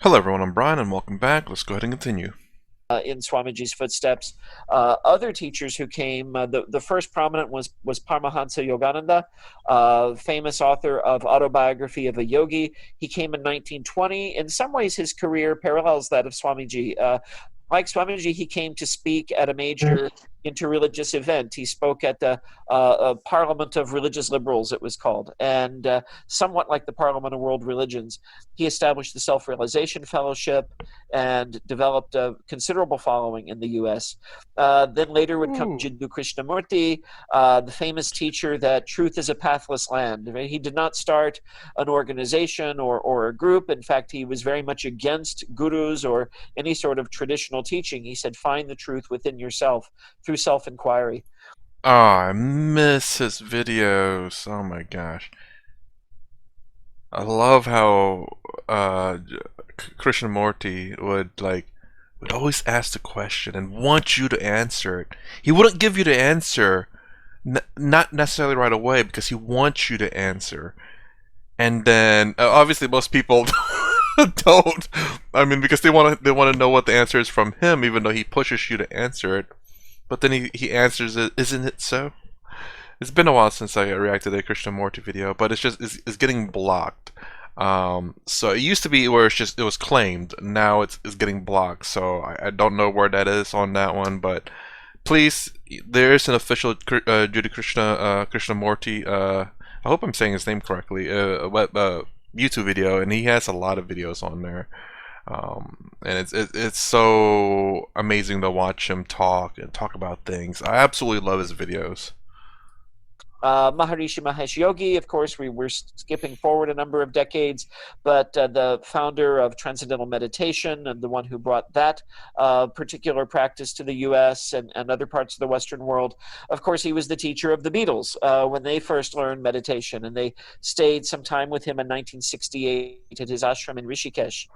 Hello everyone, I'm Brian and welcome back. Let's go ahead and continue. In Swamiji's footsteps. Other teachers who came, the first prominent was Paramahansa Yogananda, famous author of Autobiography of a Yogi. He came in 1920. In some ways, his career parallels that of Swamiji. Like Swamiji, he came to speak at a major interreligious event. He spoke at the Parliament of Religious Liberals, it was called, and somewhat like the Parliament of World Religions. He established the Self-Realization Fellowship and developed a considerable following in the U.S. Then later would come Ooh. Jiddu Krishnamurti, the famous teacher that truth is a pathless land. He did not start an organization or a group. In fact, he was very much against gurus or any sort of traditional teaching. He said, find the truth within yourself through self-inquiry. Oh, I miss his videos. Oh my gosh. I love how Krishnamurti would always ask the question and want you to answer it. He wouldn't give you the answer not necessarily right away because he wants you to answer. And then obviously most people don't. I mean, because they want to know what the answer is from him, even though he pushes you to answer it. But then he answers it, isn't it so? It's been a while since I reacted to a Krishnamurti video, but it's getting blocked. So it used to be where it was claimed. Now it's getting blocked. So I don't know where that is on that one, but please, there is an official Judy Krishnamurti. I hope I'm saying his name correctly. YouTube video, and he has a lot of videos on there. And it's so amazing to watch him talk and talk about things. I absolutely love his videos. Maharishi Mahesh Yogi, of course, we were skipping forward a number of decades, but the founder of Transcendental Meditation and the one who brought that particular practice to the U.S. and other parts of the Western world. Of course, he was the teacher of the Beatles when they first learned meditation, and they stayed some time with him in 1968 at his ashram in Rishikesh.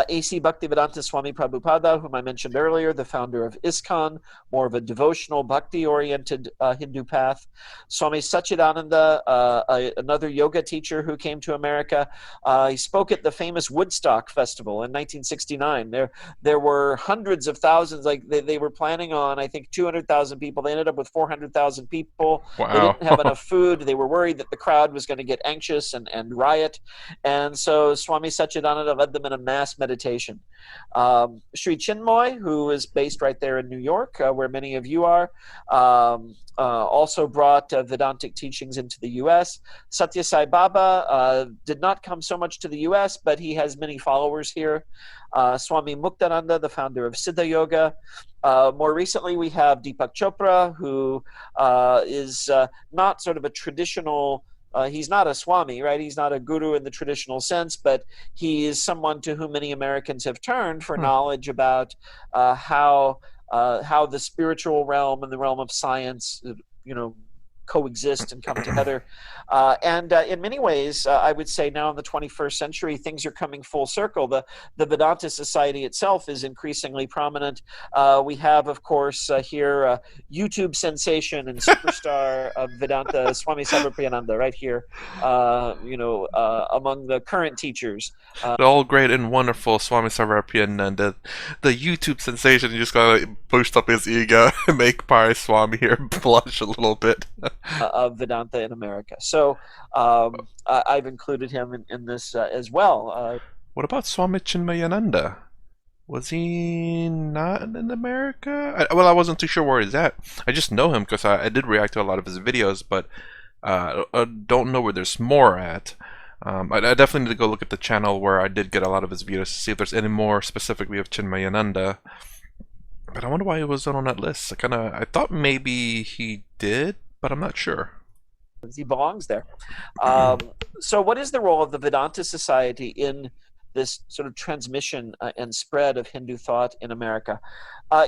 A.C. Bhaktivedanta Swami Prabhupada, whom I mentioned earlier, the founder of ISKCON, more of a devotional, bhakti-oriented Hindu path. Swami Satchidananda, another yoga teacher who came to America. He spoke at the famous Woodstock Festival in 1969. There were hundreds of thousands, like they were planning on, I think, 200,000 people. They ended up with 400,000 people. They Wow. didn't have enough food. They were worried that the crowd was going to get anxious and riot. And so Swami Satchidananda led them in a mass meditation. Sri Chinmoy, who is based right there in New York, where many of you are, also brought Vedantic teachings into the U.S. Satya Sai Baba did not come so much to the U.S., but he has many followers here. Swami Muktananda, the founder of Siddha Yoga. More recently, we have Deepak Chopra, who is not sort of a traditional he's not a Swami, right? He's not a guru in the traditional sense, but he is someone to whom many Americans have turned for Hmm. knowledge about how the spiritual realm and the realm of science, you know, coexist and come together. And in many ways, I would say now in the 21st century, things are coming full circle. The Vedanta Society itself is increasingly prominent. We have, of course, here YouTube sensation and superstar of Vedanta, Swami Sarvapriyananda, right here, among the current teachers. The all great and wonderful Swami Sarvapriyan and the YouTube sensation. You just gotta boost up his ego and make Pi Swami here blush a little bit. Of Vedanta in America. So I've included him in this as well. What about Swami Chinmayananda? Was he not in America? Well, I wasn't too sure where he's at. I just know him because I did react to a lot of his videos, but I don't know where there's more at. I definitely need to go look at the channel where I did get a lot of his videos to see if there's any more specifically of Chinmayananda. But I wonder why he wasn't on that list. I thought maybe he did, but I'm not sure. He belongs there. Um, so, what is the role of the Vedanta Society in this sort of transmission and spread of Hindu thought in America?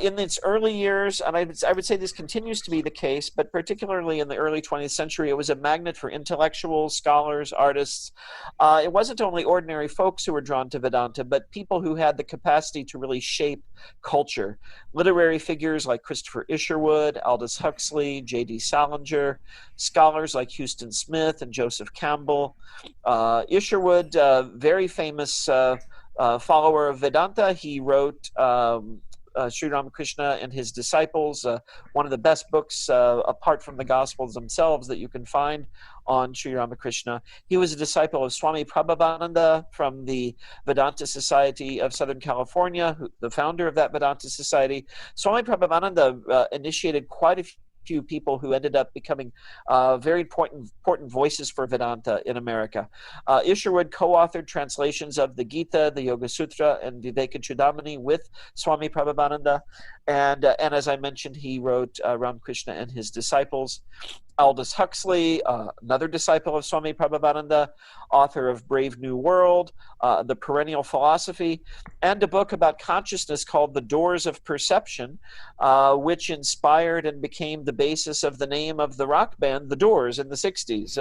In its early years, and I would say this continues to be the case, but particularly in the early 20th century, it was a magnet for intellectuals, scholars, artists. It wasn't only ordinary folks who were drawn to Vedanta, but people who had the capacity to really shape culture. Literary figures like Christopher Isherwood, Aldous Huxley, J.D. Salinger, scholars like Houston Smith and Joseph Campbell. Isherwood, very famous follower of Vedanta. He wrote Sri Ramakrishna and His Disciples, one of the best books apart from the Gospels themselves that you can find on Sri Ramakrishna. He was a disciple of Swami Prabhavananda from the Vedanta Society of Southern California, the founder of that Vedanta Society. Swami Prabhavananda initiated quite a few people who ended up becoming very important voices for Vedanta in America. Isherwood co-authored translations of the Gita, the Yoga Sutra, and Viveka Chudamani with Swami Prabhavananda. And as I mentioned, he wrote Ramakrishna and His Disciples. Aldous Huxley, another disciple of Swami Prabhavananda, author of Brave New World, The Perennial Philosophy, and a book about consciousness called The Doors of Perception, which inspired and became the basis of the name of the rock band The Doors in the 60s.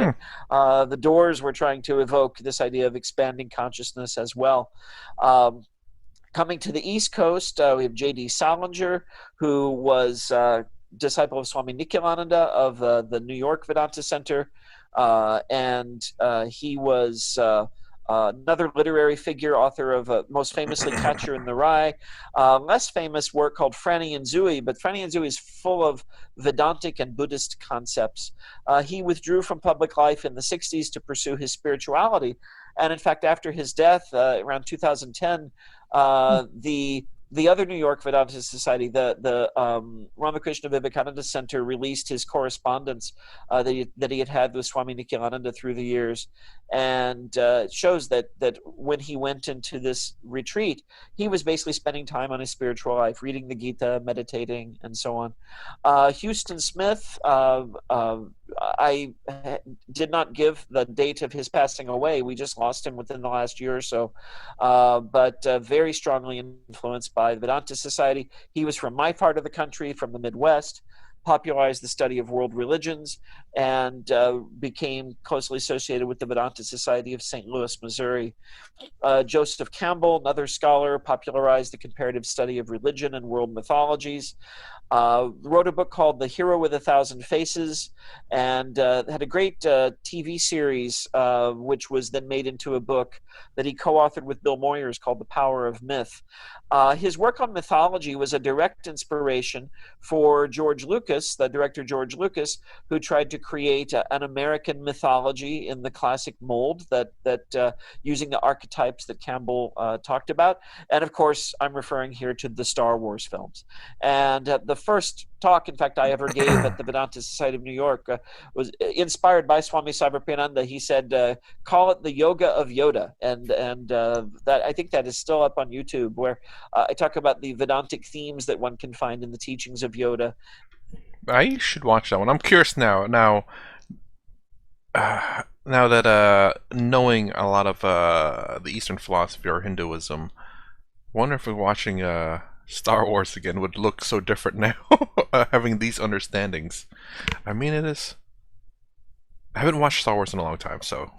The Doors were trying to evoke this idea of expanding consciousness as well. Coming to the East Coast, we have J.D. Salinger, who was disciple of Swami Nityananda of the New York Vedanta Center, and he was another literary figure, author of most famously Catcher in the Rye, less famous work called Franny and Zooey, but Franny and Zooey is full of Vedantic and Buddhist concepts. He withdrew from public life in the 60s to pursue his spirituality, and in fact, after his death, around 2010, the other New York Vedanta Society, the Ramakrishna Vivekananda Center, released his correspondence that he had had with Swami Nityananda through the years, and shows that when he went into this retreat, he was basically spending time on his spiritual life, reading the Gita, meditating, and so on. Houston Smith, I did not give the date of his passing away. We just lost him within the last year or so, but very strongly influenced by the Vedanta Society. He was from my part of the country, from the Midwest, popularized the study of world religions, and became closely associated with the Vedanta Society of St. Louis, Missouri. Joseph Campbell, another scholar, popularized the comparative study of religion and world mythologies. Wrote a book called The Hero with a Thousand Faces, and had a great TV series, which was then made into a book that he co-authored with Bill Moyers called The Power of Myth. His work on mythology was a direct inspiration for George Lucas, the director George Lucas, who tried to create an American mythology in the classic mold that using the archetypes that Campbell talked about. And of course, I'm referring here to the Star Wars films. And the first talk, in fact, I ever gave at the Vedanta Society of New York was inspired by Swami Sarvapriyananda. He said, "Call it the Yoga of Yoda," and that, I think, that is still up on YouTube, where I talk about the Vedantic themes that one can find in the teachings of Yoda. I should watch that one. I'm curious now. Now that knowing a lot of the Eastern philosophy or Hinduism, I wonder if we're watching Star Wars again would look so different now, having these understandings. I mean, it is. I haven't watched Star Wars in a long time, so.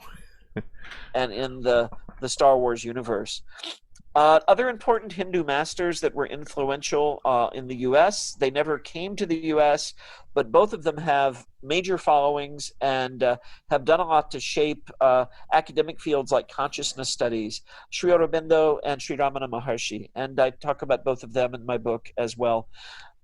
And in the Star Wars universe. Other important Hindu masters that were influential in the U.S., they never came to the U.S., but both of them have major followings and have done a lot to shape academic fields like consciousness studies, Sri Aurobindo and Sri Ramana Maharshi. And I talk about both of them in my book as well.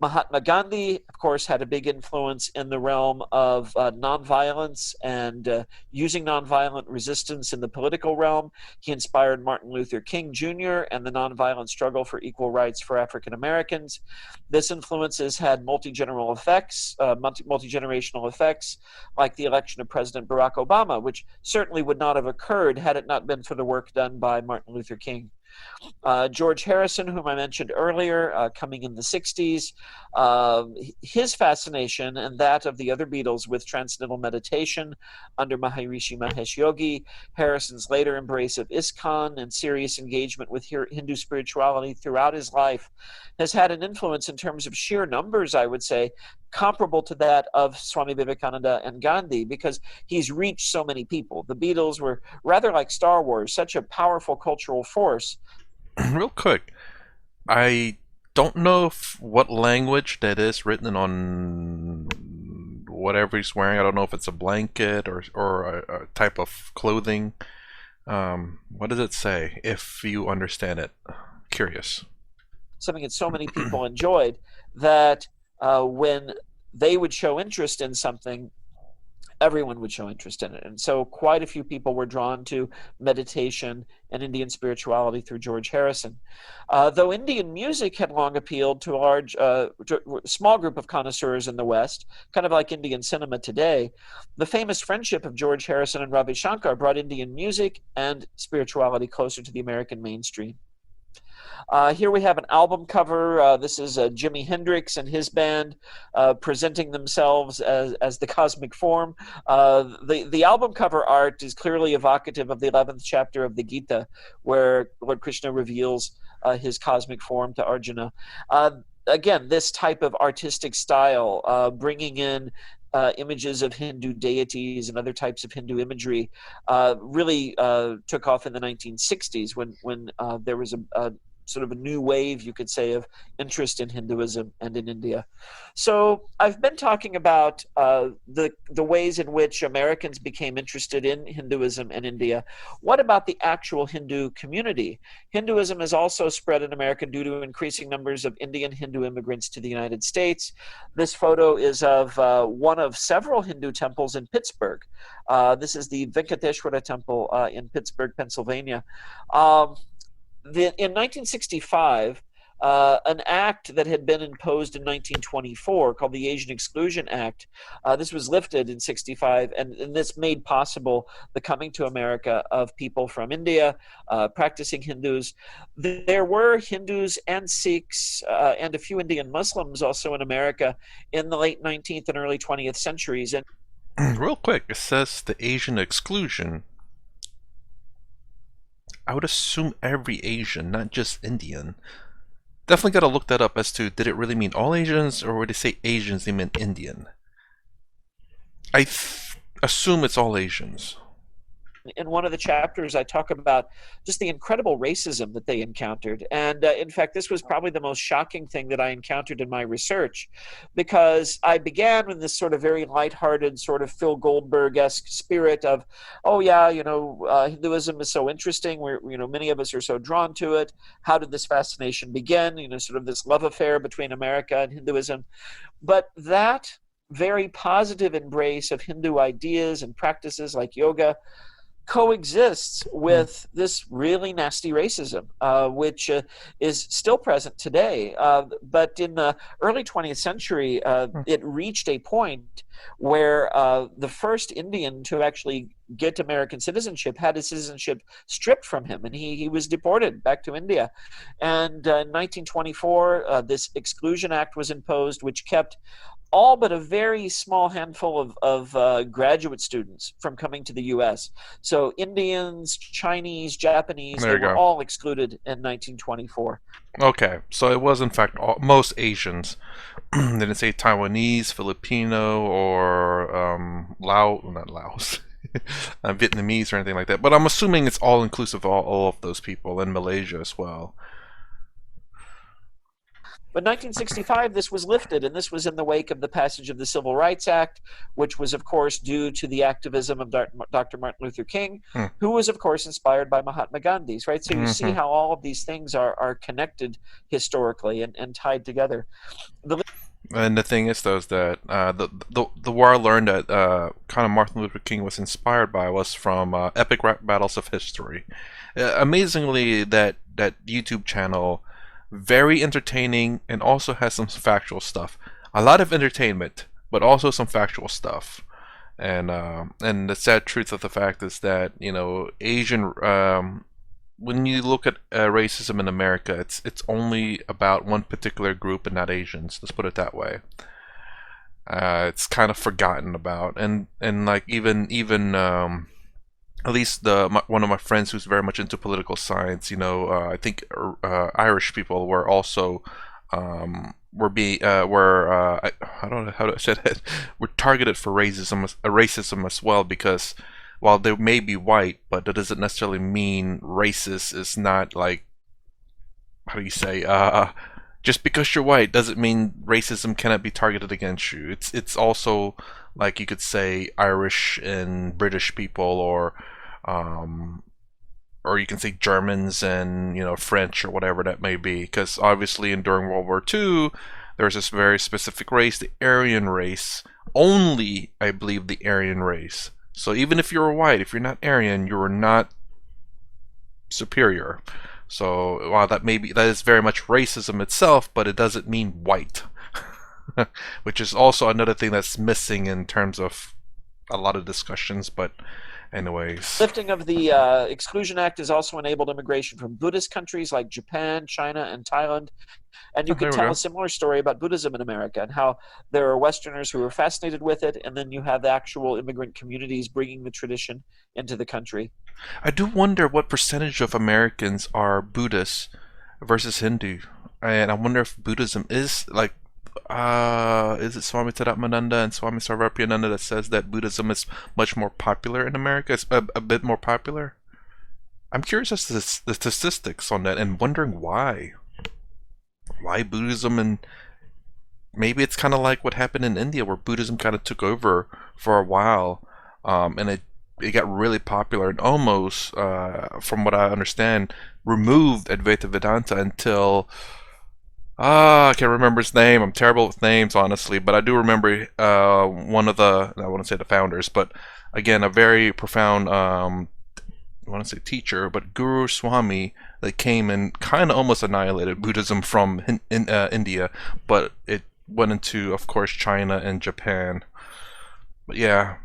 Mahatma Gandhi, of course, had a big influence in the realm of nonviolence and using nonviolent resistance in the political realm. He inspired Martin Luther King Jr. and the nonviolent struggle for equal rights for African Americans. This influence has had multi-generational effects, like the election of President Barack Obama, which certainly would not have occurred had it not been for the work done by Martin Luther King. George Harrison, whom I mentioned earlier, coming in the 60s, his fascination and that of the other Beatles with transcendental meditation under Maharishi Mahesh Yogi, Harrison's later embrace of ISKCON and serious engagement with Hindu spirituality throughout his life has had an influence in terms of sheer numbers, I would say, comparable to that of Swami Vivekananda and Gandhi, because he's reached so many people. The Beatles were rather like Star Wars, such a powerful cultural force. Real quick, I don't know what language that is written on whatever he's wearing. I don't know if it's a blanket or a type of clothing. What does it say? If you understand it, curious. Something that so many people enjoyed, that when they would show interest in something, everyone would show interest in it. And so quite a few people were drawn to meditation and Indian spirituality through George Harrison. Though Indian music had long appealed to a small group of connoisseurs in the West, kind of like Indian cinema today, the famous friendship of George Harrison and Ravi Shankar brought Indian music and spirituality closer to the American mainstream. Here we have an album cover. This is Jimi Hendrix and his band presenting themselves as the cosmic form. The album cover art is clearly evocative of the 11th chapter of the Gita, where Lord Krishna reveals his cosmic form to Arjuna. Again, this type of artistic style, bringing in images of Hindu deities and other types of Hindu imagery, really took off in the 1960s when there was a sort of a new wave, you could say, of interest in Hinduism and in India. So I've been talking about the ways in which Americans became interested in Hinduism and India. What about the actual Hindu community? Hinduism has also spread in America due to increasing numbers of Indian Hindu immigrants to the United States. This photo is of one of several Hindu temples in Pittsburgh. This is the Venkateshwara Temple in Pittsburgh, Pennsylvania. In 1965, an act that had been imposed in 1924 called the Asian Exclusion Act, this was lifted in 65, and this made possible the coming to America of people from India, practicing Hindus. There were Hindus and Sikhs and a few Indian Muslims also in America in the late 19th and early 20th centuries. And Real quick, it says the Asian exclusion. I would assume every Asian, not just Indian. Definitely got to look that up as to did it really mean all Asians, or would they say Asians they meant Indian? I assume it's all Asians. in one of the chapters, I talk about just the incredible racism that they encountered. And in fact, this was probably the most shocking thing that I encountered in my research, because I began with this sort of very lighthearted, sort of Phil Goldberg-esque spirit of, oh yeah, Hinduism is so interesting. Many of us are so drawn to it. How did this fascination begin? Sort of this love affair between America and Hinduism. But that very positive embrace of Hindu ideas and practices like yoga coexists with this really nasty racism, which is still present today. But in the early 20th century, it reached a point where the first Indian to actually get American citizenship had his citizenship stripped from him, and he was deported back to India. And in 1924, this Exclusion Act was imposed, which kept all but a very small handful of graduate students from coming to the U.S. So Indians, Chinese, Japanese, There they you were go. all excluded in 1924. Okay, so it was in fact most Asians. They didn't say Taiwanese, Filipino, or not Laos, Vietnamese or anything like that. But I'm assuming it's all inclusive, all of those people, in Malaysia as well. But 1965, this was lifted, and this was in the wake of the passage of the Civil Rights Act, which was, of course, due to the activism of Dr. Martin Luther King, Hmm. who was, of course, inspired by Mahatma Gandhi's, right? So you see Mhm. how all of these things are connected historically and tied together. And the thing is, though, is that the war I learned that kind of Martin Luther King was inspired by was from Epic Rap Battles of History. Amazingly, that YouTube channel, very entertaining, and also has some factual stuff. A lot of entertainment, but also some factual stuff. And the sad truth of the fact is that Asian when you look at racism in America, it's only about one particular group and not Asians. Let's put it that way. It's kind of forgotten about, and like even at least one of my friends who's very much into political science, I think Irish people were also I don't know how to say it, were targeted for racism as well, because while they may be white, but that doesn't necessarily mean racist is not like, how do you say, just because you're white doesn't mean racism cannot be targeted against you. It's also, like, you could say Irish and British people, or or you can say Germans and French or whatever that may be, because obviously during World War II there's this very specific race, the Aryan race. Only, I believe, the Aryan race. So even if you're white, if you're not Aryan, you are not superior. So while that is very much racism itself, but it doesn't mean white, which is also another thing that's missing in terms of a lot of discussions. But anyways, Lifting of the Exclusion Act has also enabled immigration from Buddhist countries like Japan, China, and Thailand. And you oh, there could we tell go. a similar story about Buddhism in America and how there are Westerners who are fascinated with it, and then you have the actual immigrant communities bringing the tradition into the country. I do wonder what percentage of Americans are Buddhists versus Hindu, and I wonder if Buddhism is like, is it Swami Tadamananda and Swami Sarvapriyananda that says that Buddhism is much more popular in America? It's a bit more popular. I'm curious as to the statistics on that and wondering why. Why Buddhism, and maybe it's kind of like what happened in India where Buddhism kind of took over for a while, and it got really popular and almost, from what I understand, removed Advaita Vedanta until I can't remember his name. I'm terrible with names, honestly, but I do remember one of the, I wouldn't say the founders, but again, a very profound, I want to say teacher, but Guru Swami, that came and kind of almost annihilated Buddhism from India, but it went into, of course, China and Japan. But yeah,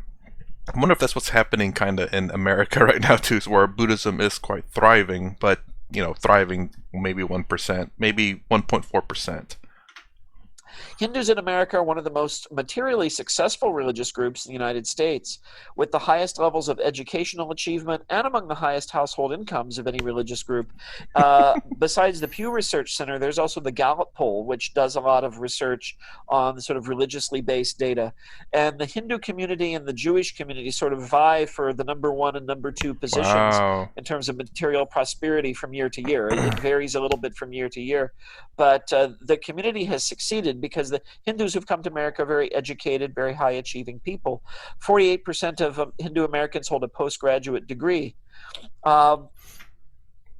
I wonder if that's what's happening kind of in America right now too, where Buddhism is quite thriving, but thriving maybe 1%, maybe 1.4%. Hindus in America are one of the most materially successful religious groups in the United States, with the highest levels of educational achievement and among the highest household incomes of any religious group. Besides the Pew Research Center, there's also the Gallup poll, which does a lot of research on sort of religiously based data. And the Hindu community and the Jewish community sort of vie for the number one and number two positions Wow. in terms of material prosperity from year to year. It varies a little bit from year to year. But the community has succeeded because the Hindus who've come to America are very educated, very high achieving people. 48% of Hindu Americans hold a postgraduate degree. Um,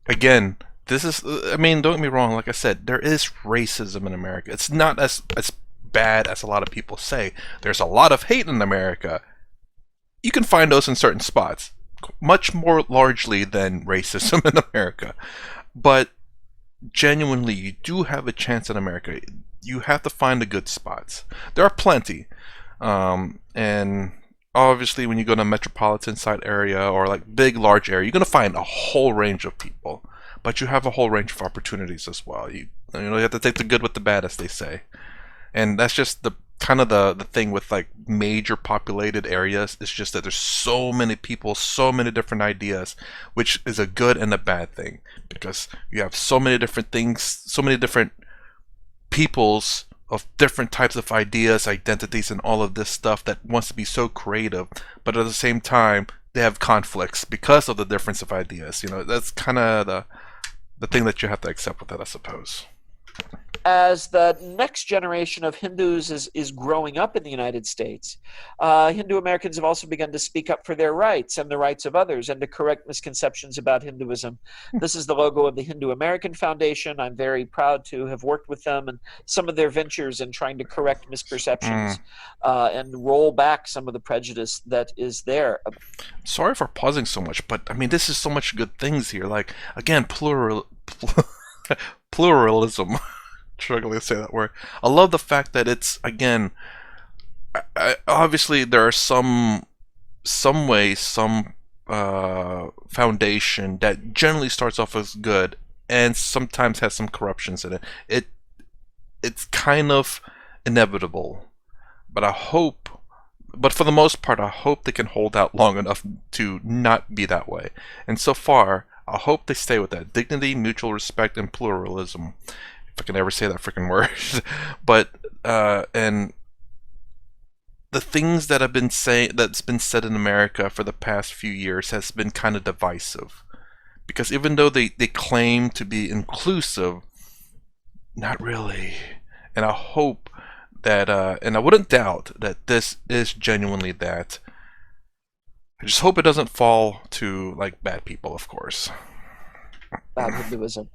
Again, this is, I mean, don't get me wrong, like I said, there is racism in America. It's not as bad as a lot of people say. There's a lot of hate in America. You can find those in certain spots, much more largely than racism in America. But genuinely, you do have a chance in America. You have to find the good spots. There are plenty. And obviously, when you go to a metropolitan side area or like big, large area, you're going to find a whole range of people. But you have a whole range of opportunities as well. You have to take the good with the bad, as they say. And that's just the kind of the thing with like major populated areas. It's just that there's so many people, so many different ideas, which is a good and a bad thing, because you have so many different things, so many different peoples of different types of ideas, identities, and all of this stuff that wants to be so creative, but at the same time they have conflicts because of the difference of ideas. That's kind of the thing that you have to accept with that, I suppose. as the next generation of Hindus is growing up in the United States, Hindu Americans have also begun to speak up for their rights and the rights of others and to correct misconceptions about Hinduism. This is the logo of the Hindu American Foundation. I'm very proud to have worked with them and some of their ventures in trying to correct misperceptions Mm. and roll back some of the prejudice that is there. Sorry for pausing so much, but I mean, this is so much good things here. Like, again, pluralism. Struggling to say that word. I love the fact that it's, again, obviously there are some ways, some foundation that generally starts off as good and sometimes has some corruptions in it. It's kind of inevitable, but for the most part, I hope they can hold out long enough to not be that way. And so far, I hope they stay with that dignity, mutual respect, and pluralism. If I can ever say that freaking word. But and the things that's been said in America for the past few years has been kind of divisive, because even though they claim to be inclusive, not really. And I hope that and I wouldn't doubt that this is genuinely that. I just hope it doesn't fall to like bad people, of course. About Hinduism.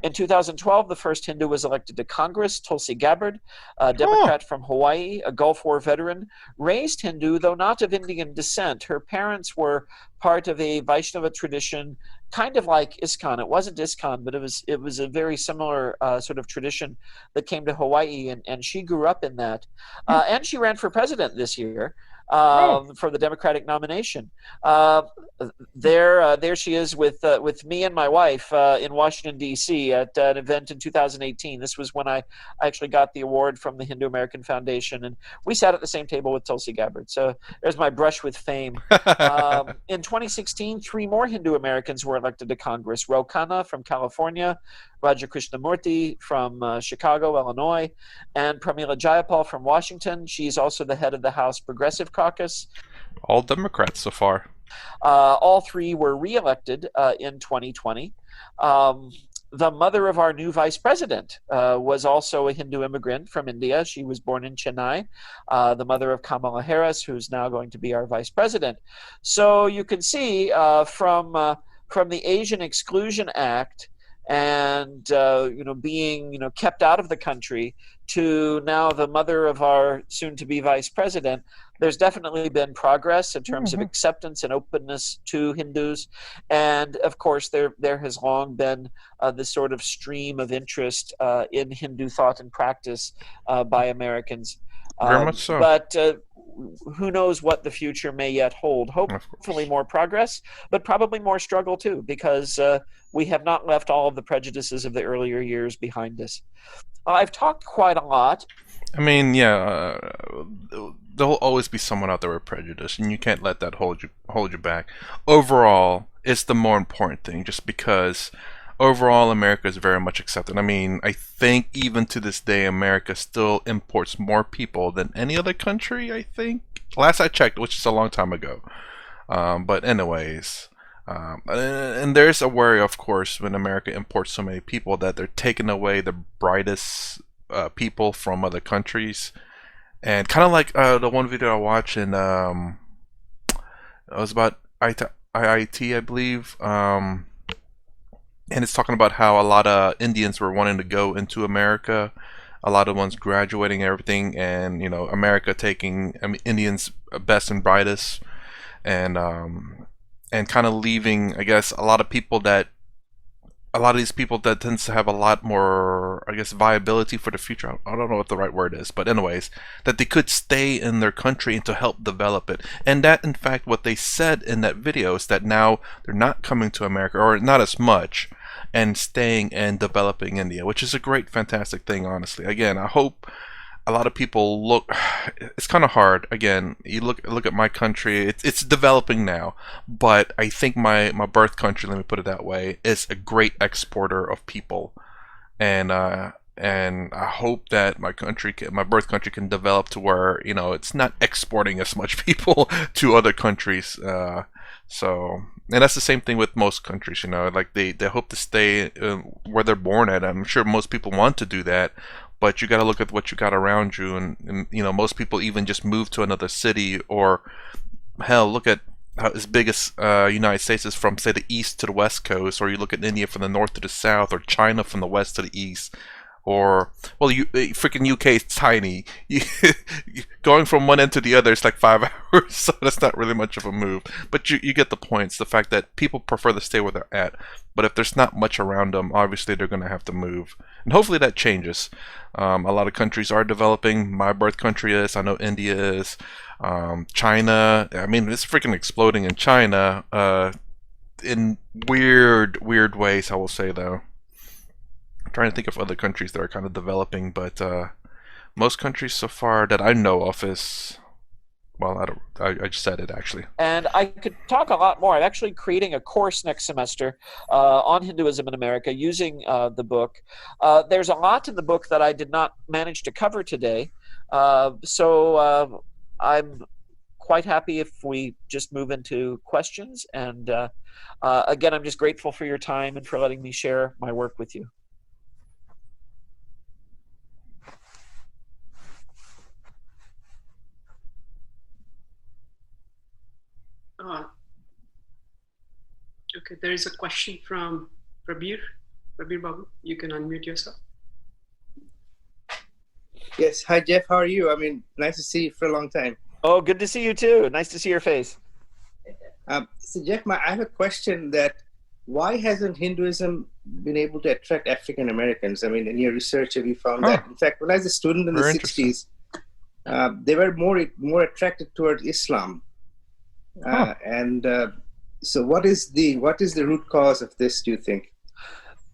In 2012, the first Hindu was elected to Congress, Tulsi Gabbard, a Oh, Democrat from Hawaii, a Gulf War veteran, raised Hindu, though not of Indian descent. Her parents were part of a Vaishnava tradition, kind of like ISKCON. It wasn't ISKCON, but it was a very similar sort of tradition that came to Hawaii, and she grew up in that. And she ran for president this year oh, for the Democratic nomination. Uh, there she is with me and my wife in Washington D.C. at an event in 2018. This was when I actually got the award from the Hindu American Foundation, and we sat at the same table with Tulsi Gabbard. So there's my brush with fame. In 2016, three more Hindu Americans were elected to Congress: Ro Khanna from California, Raja Krishnamurti from Chicago, Illinois, and Pramila Jayapal from Washington. She's also the head of the House Progressive Caucus. all Democrats so far. All three were reelected in 2020. Um, the mother of our new vice president was also a Hindu immigrant from India. She was born in Chennai, the mother of Kamala Harris, who's now going to be our vice president. So you can see from the Asian Exclusion Act and being kept out of the country to now the mother of our soon-to-be vice president, there's definitely been progress in terms of Mhm. acceptance and openness to Hindus, and of course there has long been this sort of stream of interest in Hindu thought and practice by Americans. Very much so. But who knows what the future may yet hold? Of Hopefully course. more progress, but probably more struggle too, because we have not left all of the prejudices of the earlier years behind us. I've talked quite a lot. I mean, yeah, there'll always be someone out there with prejudice, and you can't let that hold you back. Overall, it's the more important thing, just because overall America is very much accepted. I mean, I think even to this day, America still imports more people than any other country. I think last I checked, which is a long time ago. But anyways. And there's a worry, of course, when America imports so many people that they're taking away the brightest people from other countries. And kind of like the one video I watched, and it was about IIT, I believe. And it's talking about how a lot of Indians were wanting to go into America. A lot of ones graduating and everything, and America taking Indians best and brightest, and kind of leaving, I guess, a lot of these people that tends to have a lot more, I guess, viability for the future. I don't know what the right word is, but anyways, that they could stay in their country and to help develop it. And that, in fact, what they said in that video is that now they're not coming to America, or not as much, and staying and developing India, which is a great, fantastic thing, honestly. Again, I hope a lot of people look. It's kind of hard. Again, you look at my country. It's developing now, but I think my birth country, let me put it that way, is a great exporter of people, and I hope that my birth country can develop to where it's not exporting as much people to other countries. So, and that's the same thing with most countries. Like they hope to stay where they're born at. I'm sure most people want to do that, but you got to look at what you got around you, and most people even just move to another city, or hell, look at how as big as United States is, from say the east to the west coast, or you look at India from the north to the south, or China from the west to the east, or well, freaking UK is tiny. Going from one end to the other is like 5 hours, so that's not really much of a move. But you get the points. The fact that people prefer to stay where they're at, but if there's not much around them, obviously they're going to have to move, and hopefully that changes. A lot of countries are developing. My birth country is. I know India is. China. I mean, it's freaking exploding in China. In weird ways, I will say though. I'm trying to think of other countries that are kind of developing, but most countries so far that I know of is, well, I don't. I just said it actually. And I could talk a lot more. I'm actually creating a course next semester on Hinduism in America using the book. There's a lot in the book that I did not manage to cover today. So I'm quite happy if we just move into questions. And again, I'm just grateful for your time and for letting me share my work with you. Okay, there is a question from Prabir. Prabir Babu, you can unmute yourself. Yes. Hi, Jeff. How are you? I mean, nice to see you for a long time. Oh, good to see you too. Nice to see your face. So, Jeff, I have a question that why hasn't Hinduism been able to attract African Americans? I mean, in your research, have you found that? In fact, when I was a student in the Very interesting. 60s, they were more attracted towards Islam. So, what is the root cause of this, do you think?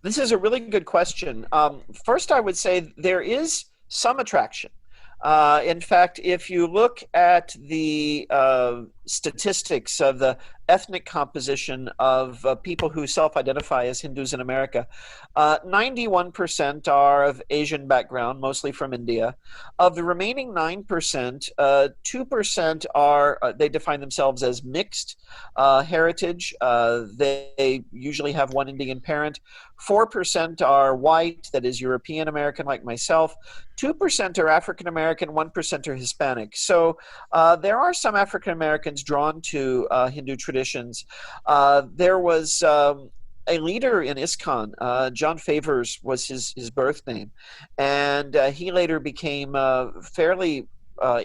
This is a really good question. First, I would say there is some attraction. In fact, if you look at the statistics of the ethnic composition of people who self-identify as Hindus in America, 91% are of Asian background, mostly from India. Of the remaining 9%, 2% are, they define themselves as mixed heritage. They usually have one Indian parent. 4% are white, that is European American like myself. 2% are African American, 1% are Hispanic. So there are some African Americans drawn to Hindu traditions. There was a leader in ISKCON, John Favors was his birth name, and he later became a fairly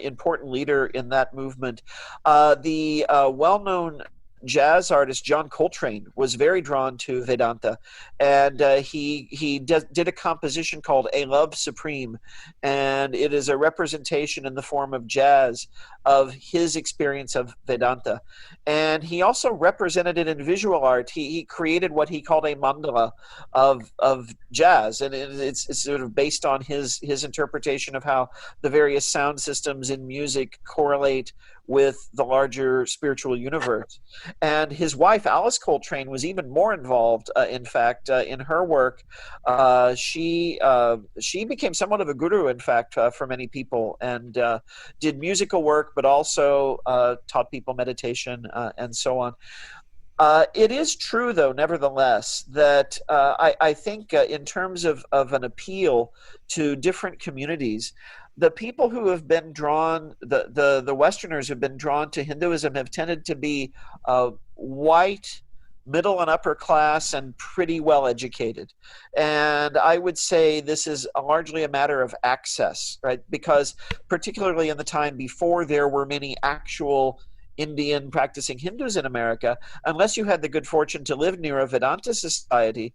important leader in that movement. The well-known jazz artist John Coltrane was very drawn to Vedanta, and he did a composition called A Love Supreme, and it is a representation in the form of jazz of his experience of Vedanta. And he also represented it in visual art. He created what he called a mandala of jazz, and it's sort of based on his interpretation of how the various sound systems in music correlate with the larger spiritual universe. And his wife, Alice Coltrane, was even more involved, in fact, in her work. She became somewhat of a guru, in fact, for many people, and did musical work, but also taught people meditation and so on. It is true, though, nevertheless, that I think in terms of an appeal to different communities, the people who have been drawn, the Westerners who have been drawn to Hinduism have tended to be white, middle and upper class, and pretty well educated. And I would say this is largely a matter of access, right? Because particularly in the time before there were many actual Indian practicing Hindus in America, unless you had the good fortune to live near a Vedanta society,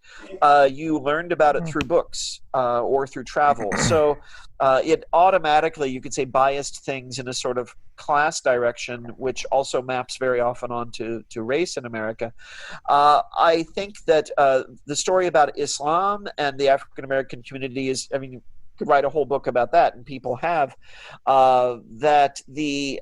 you learned about it through books or through travel. So it automatically, you could say, biased things in a sort of class direction, which also maps very often onto race in America. I think that the story about Islam and the African American community is, I mean, you could write a whole book about that, and people have, that the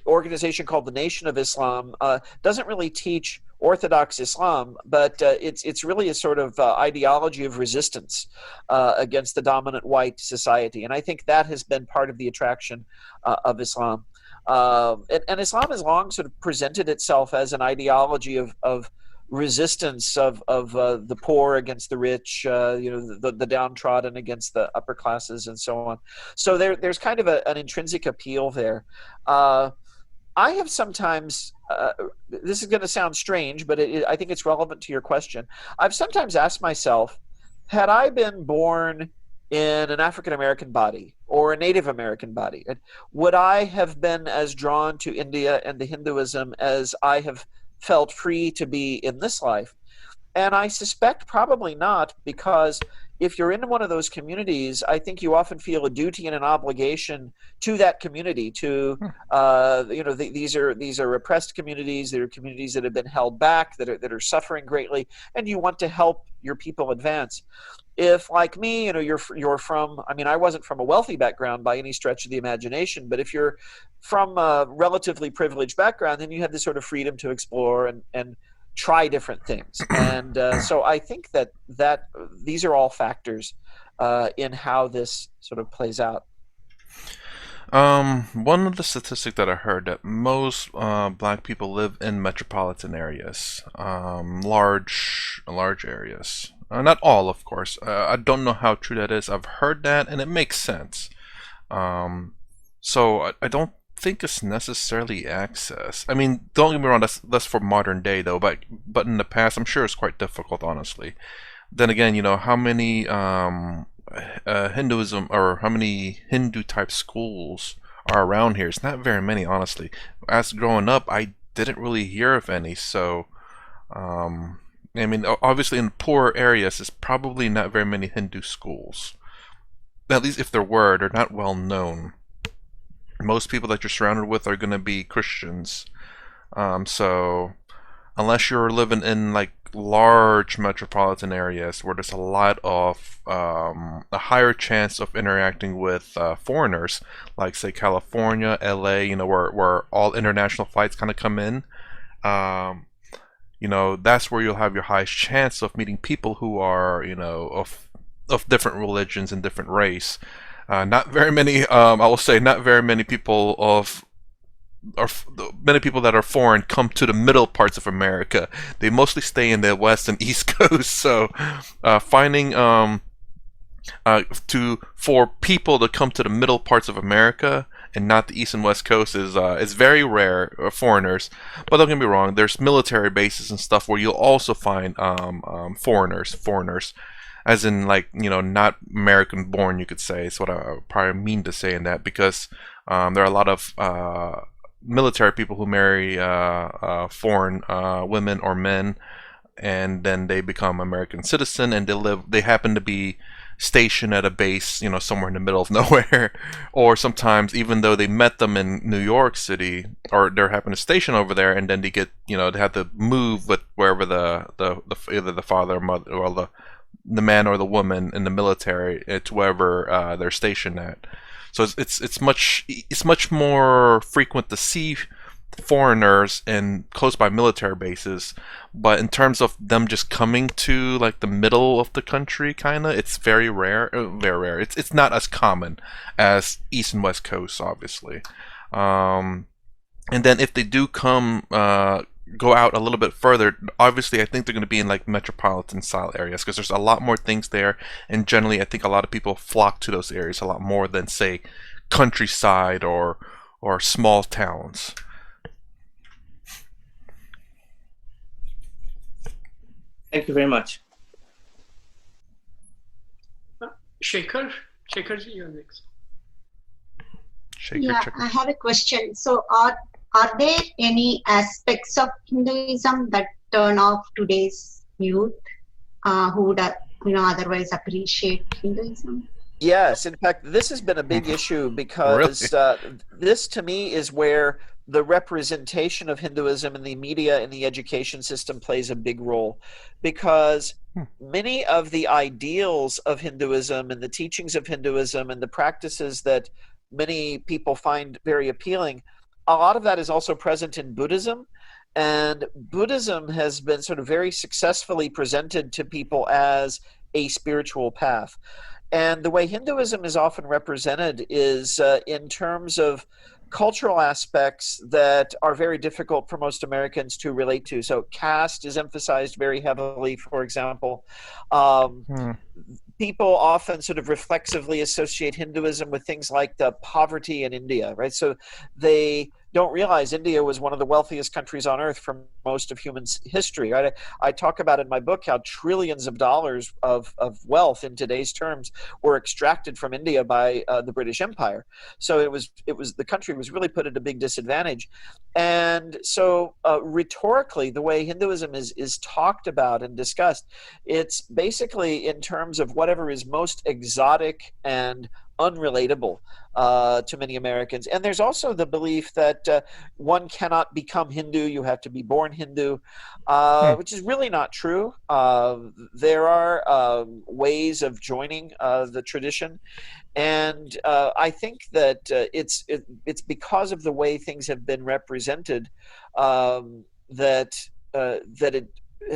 organization called the Nation of Islam doesn't really teach Orthodox Islam, but it's really a sort of ideology of resistance against the dominant white society. And I think that has been part of the attraction of Islam. And Islam has long sort of presented itself as an ideology of resistance of the poor against the rich, the downtrodden against the upper classes, and so on. So there's kind of an intrinsic appeal there. I have sometimes, this is going to sound strange, but I think it's relevant to your question. I've sometimes asked myself, had I been born in an African American body or a Native American body, would I have been as drawn to India and to Hinduism as I have felt free to be in this life? And I suspect probably not, because if you're in one of those communities, I think you often feel a duty and an obligation to that community. To these are repressed communities. They're communities that have been held back, that are suffering greatly, and you want to help your people advance. If, like me, you're from, I mean, I wasn't from a wealthy background by any stretch of the imagination, but if you're from a relatively privileged background, then you have this sort of freedom to explore and try different things. And so I think that these are all factors in how this sort of plays out. One of the statistics that I heard, that most black people live in metropolitan areas, large areas. Not all, of course. I don't know how true that is. I've heard that, and it makes sense. So I don't think it's necessarily access. I mean, don't get me wrong, that's for modern day though, but in the past, I'm sure it's quite difficult, honestly. Then again, how many Hinduism or how many Hindu type schools are around here? It's not very many, honestly. As growing up, I didn't really hear of any, so I mean, obviously in poorer areas, there's probably not very many Hindu schools. At least if there were, they're not well known. Most people that you're surrounded with are going to be Christians. So unless you're living in like large metropolitan areas where there's a lot of a higher chance of interacting with foreigners, like say California, LA, where all international flights kind of come in. That's where you'll have your highest chance of meeting people who are, of different religions and different race. Not very many. I will say, not very many people or many people that are foreign come to the middle parts of America. They mostly stay in the West and East Coast. So, finding for people to come to the middle parts of America and not the East and West Coast is very rare, foreigners. But don't get me wrong, there's military bases and stuff where you'll also find foreigners, as in like not American born, you could say. Is what I probably mean to say in that, because there are a lot of military people who marry foreign women or men, and then they become American citizen, and they happen to be stationed at a base, somewhere in the middle of nowhere, or sometimes even though they met them in New York City, or they're having to station over there, and then they get, they have to move with wherever the either the father or mother, or the man or the woman in the military, to wherever they're stationed at. So it's much more frequent to see foreigners in close by military bases, but in terms of them just coming to like the middle of the country, kind of, it's very rare. Very rare. It's not as common as East and West Coast, obviously. And then if they do come, go out a little bit further, obviously I think they're going to be in like metropolitan style areas, because there's a lot more things there, and generally I think a lot of people flock to those areas a lot more than say countryside or small towns. Thank you very much. Shekhar, you're next. I have a question. So are there any aspects of Hinduism that turn off today's youth who would otherwise appreciate Hinduism? Yes, in fact, this has been a big issue, because this to me is where the representation of Hinduism in the media and the education system plays a big role, because many of the ideals of Hinduism and the teachings of Hinduism and the practices that many people find very appealing, a lot of that is also present in Buddhism. And Buddhism has been sort of very successfully presented to people as a spiritual path. And the way Hinduism is often represented is in terms of cultural aspects that are very difficult for most Americans to relate to. So caste is emphasized very heavily, for example. People often sort of reflexively associate Hinduism with things like the poverty in India, right? So they don't realize India was one of the wealthiest countries on earth for most of human history, right? I talk about in my book how trillions of dollars of wealth in today's terms were extracted from India by the British Empire. So it was the country was really put at a big disadvantage. And so rhetorically, the way Hinduism is talked about and discussed, it's basically in terms of whatever is most exotic and unrelatable to many Americans. And there's also the belief that one cannot become Hindu, you have to be born Hindu, which is really not true. There are ways of joining the tradition, and I think that it's because of the way things have been represented that it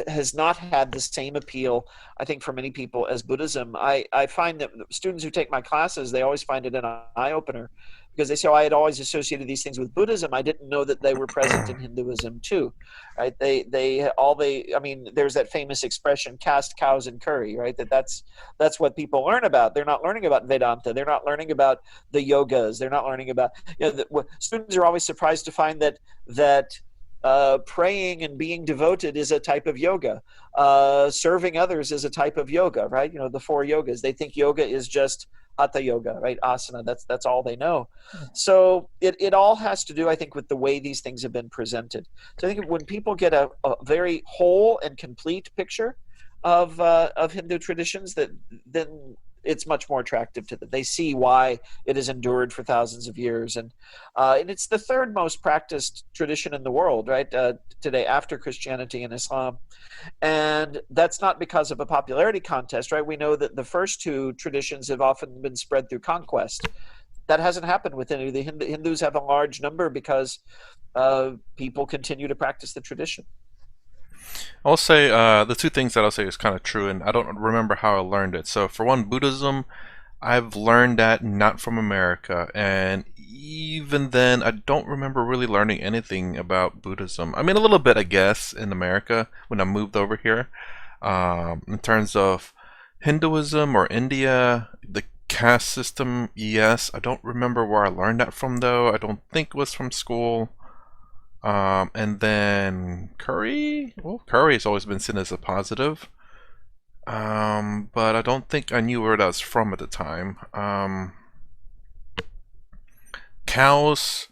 has not had the same appeal, I think, for many people as Buddhism. I find that students who take my classes, they always find it an eye-opener, because they say, oh, I had always associated these things with Buddhism. I didn't know that they were present in Hinduism too, right? I mean, there's that famous expression, cast cows in curry, right? That's what people learn about. They're not learning about Vedanta. They're not learning about the yogas. They're not learning about, students are always surprised to find that praying and being devoted is a type of yoga. Serving others is a type of yoga, right? The 4 yogas. They think yoga is just hatha yoga, right? Asana. That's all they know. So it all has to do, I think, with the way these things have been presented. So I think when people get a very whole and complete picture of Hindu traditions, then it's much more attractive to them. They see why it has endured for thousands of years, and it's the 3rd most practiced tradition in the world, right? Today, after Christianity and Islam, and that's not because of a popularity contest, right? We know that the first 2 traditions have often been spread through conquest. That hasn't happened with any. The Hindus have a large number because people continue to practice the tradition. I'll say the 2 things that I'll say is kind of true, and I don't remember how I learned it. So for one, Buddhism, I've learned that not from America, and even then, I don't remember really learning anything about Buddhism. I mean, a little bit, I guess, in America when I moved over here. In terms of Hinduism or India, the caste system, yes. I don't remember where I learned that from, though. I don't think it was from school. And then curry? Well, curry has always been seen as a positive. But I don't think I knew where that was from at the time. Cows,